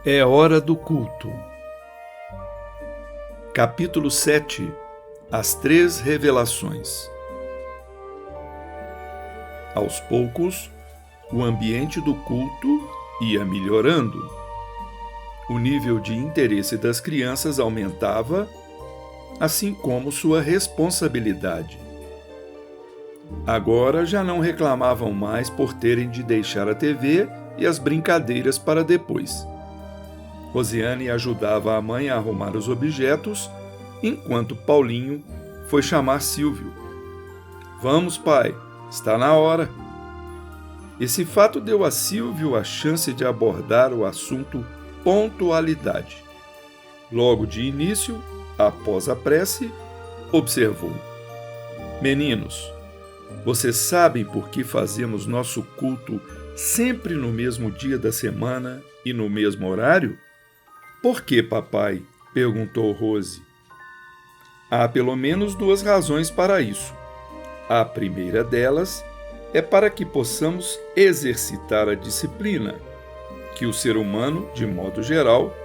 É hora do culto. Capítulo 7. As três revelações. Aos poucos, o ambiente do culto ia melhorando. O nível de interesse das crianças aumentava, assim como sua responsabilidade. Agora já não reclamavam mais por terem de deixar a TV e as brincadeiras para depois. Rosiane ajudava a mãe a arrumar os objetos, enquanto Paulinho foi chamar Silvio. "Vamos, pai, está na hora." Esse fato deu a Silvio a chance de abordar o assunto pontualidade. Logo de início, após a prece, observou: "Meninos, vocês sabem por que fazemos nosso culto sempre no mesmo dia da semana e no mesmo horário?" "Por que, papai?" perguntou Rose. "Há pelo menos duas razões para isso. A primeira delas é para que possamos exercitar a disciplina, que o ser humano, de modo geral,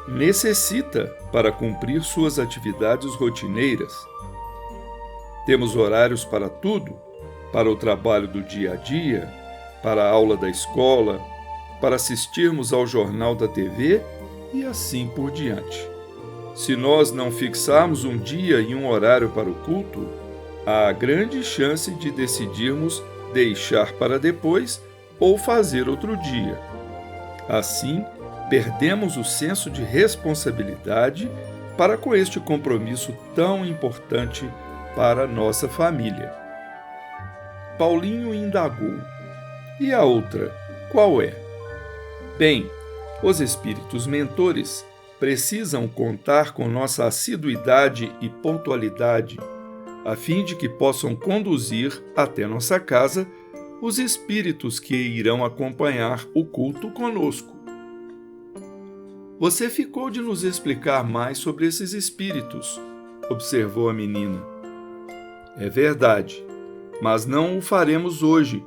necessita para cumprir suas atividades rotineiras. Temos horários para tudo, para o trabalho do dia a dia, para a aula da escola, para assistirmos ao jornal da TV e assim por diante. Se nós não fixarmos um dia e um horário para o culto, há grande chance de decidirmos deixar para depois ou fazer outro dia. Assim, perdemos o senso de responsabilidade para com este compromisso tão importante para a nossa família." Paulinho indagou: "E a outra, qual é?" "Bem, os espíritos mentores precisam contar com nossa assiduidade e pontualidade, a fim de que possam conduzir até nossa casa os espíritos que irão acompanhar o culto conosco." "Você ficou de nos explicar mais sobre esses espíritos", observou a menina. "É verdade, mas não o faremos hoje,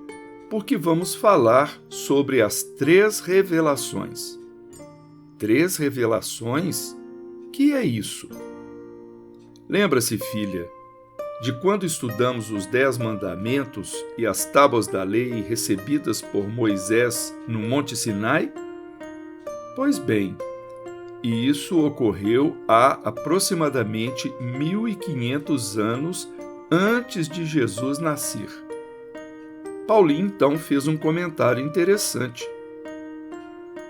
porque vamos falar sobre as três revelações." "Três revelações? Que é isso?" "Lembra-se, filha, de quando estudamos os 10 mandamentos e as tábuas da lei recebidas por Moisés no Monte Sinai? Pois bem, isso ocorreu há aproximadamente 1500 anos antes de Jesus nascer." Paulinho então fez um comentário interessante.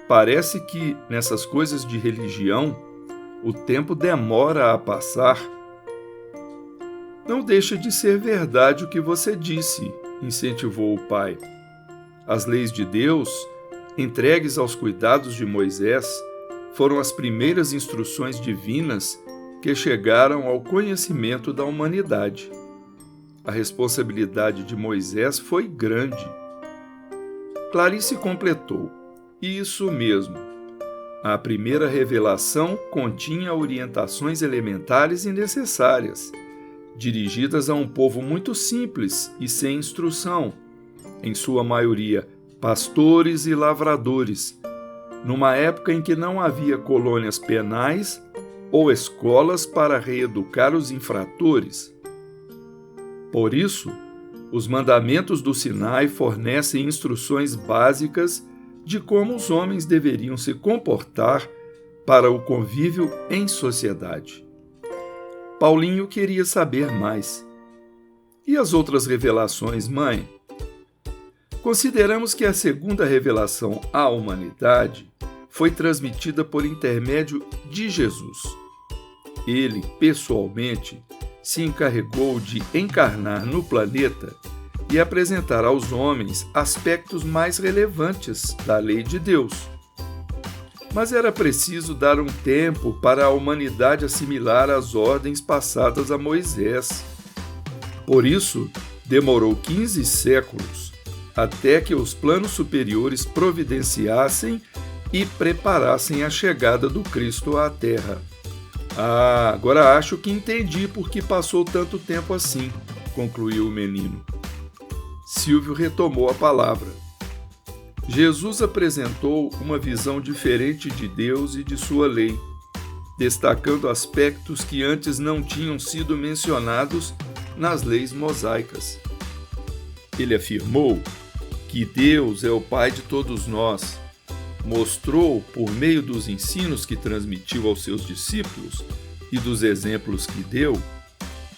"Parece que, nessas coisas de religião, o tempo demora a passar." "Não deixa de ser verdade o que você disse", incentivou o pai. "As leis de Deus, entregues aos cuidados de Moisés, foram as primeiras instruções divinas que chegaram ao conhecimento da humanidade. A responsabilidade de Moisés foi grande." Clarice completou: "Isso mesmo. A primeira revelação continha orientações elementares e necessárias, dirigidas a um povo muito simples e sem instrução, em sua maioria pastores e lavradores, numa época em que não havia colônias penais ou escolas para reeducar os infratores. Por isso, os mandamentos do Sinai fornecem instruções básicas de como os homens deveriam se comportar para o convívio em sociedade." Paulinho queria saber mais. "E as outras revelações, mãe?" "Consideramos que a segunda revelação à humanidade foi transmitida por intermédio de Jesus. Ele, pessoalmente, se encarregou de encarnar no planeta e apresentar aos homens aspectos mais relevantes da lei de Deus. Mas era preciso dar um tempo para a humanidade assimilar as ordens passadas a Moisés. Por isso, demorou 15 séculos até que os planos superiores providenciassem e preparassem a chegada do Cristo à Terra." Agora acho que entendi por que passou tanto tempo assim", concluiu o menino. Silvio retomou a palavra. Jesus apresentou uma visão diferente de Deus e de sua lei, destacando aspectos que antes não tinham sido mencionados nas leis mosaicas. Ele afirmou que Deus é o Pai de todos nós, mostrou, por meio dos ensinos que transmitiu aos seus discípulos e dos exemplos que deu,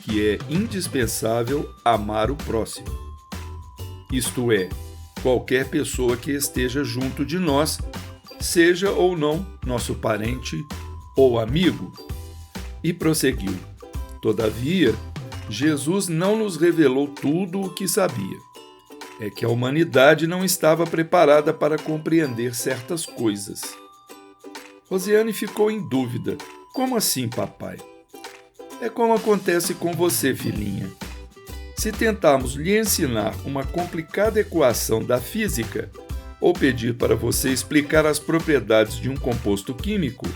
que é indispensável amar o próximo. Isto é, qualquer pessoa que esteja junto de nós, seja ou não nosso parente ou amigo. E prosseguiu: todavia, Jesus não nos revelou tudo o que sabia. É que a humanidade não estava preparada para compreender certas coisas. Rosiane ficou em dúvida. Como assim, papai? É como acontece com você, filhinha. Se tentarmos lhe ensinar uma complicada equação da física ou pedir para você explicar as propriedades de um composto químico,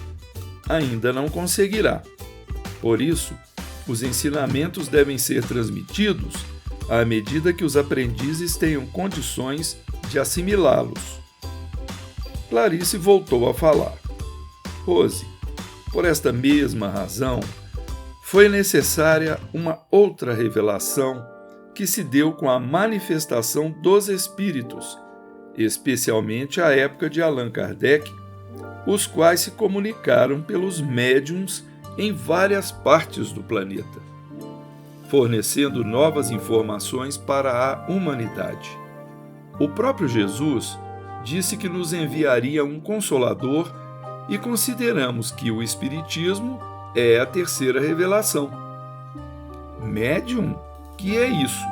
ainda não conseguirá. Por isso, os ensinamentos devem ser transmitidos à medida que os aprendizes tenham condições de assimilá-los. Clarice voltou a falar. Rose, por esta mesma razão, foi necessária uma outra revelação que se deu com a manifestação dos espíritos, especialmente à época de Allan Kardec, os quais se comunicaram pelos médiuns em várias partes do planeta, fornecendo novas informações para a humanidade. O próprio Jesus disse que nos enviaria um Consolador e consideramos que o Espiritismo é a terceira revelação. Médium? Que é isso?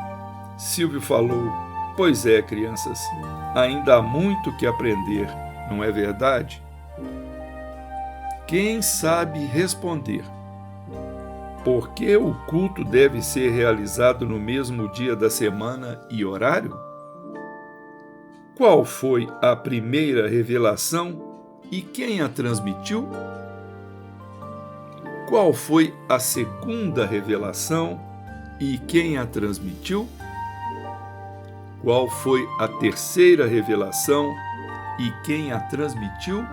Silvio falou. Pois é, crianças, ainda há muito que aprender, não é verdade? Quem sabe responder? Por que o culto deve ser realizado no mesmo dia da semana e horário? Qual foi a primeira revelação e quem a transmitiu? Qual foi a segunda revelação e quem a transmitiu? Qual foi a terceira revelação e quem a transmitiu?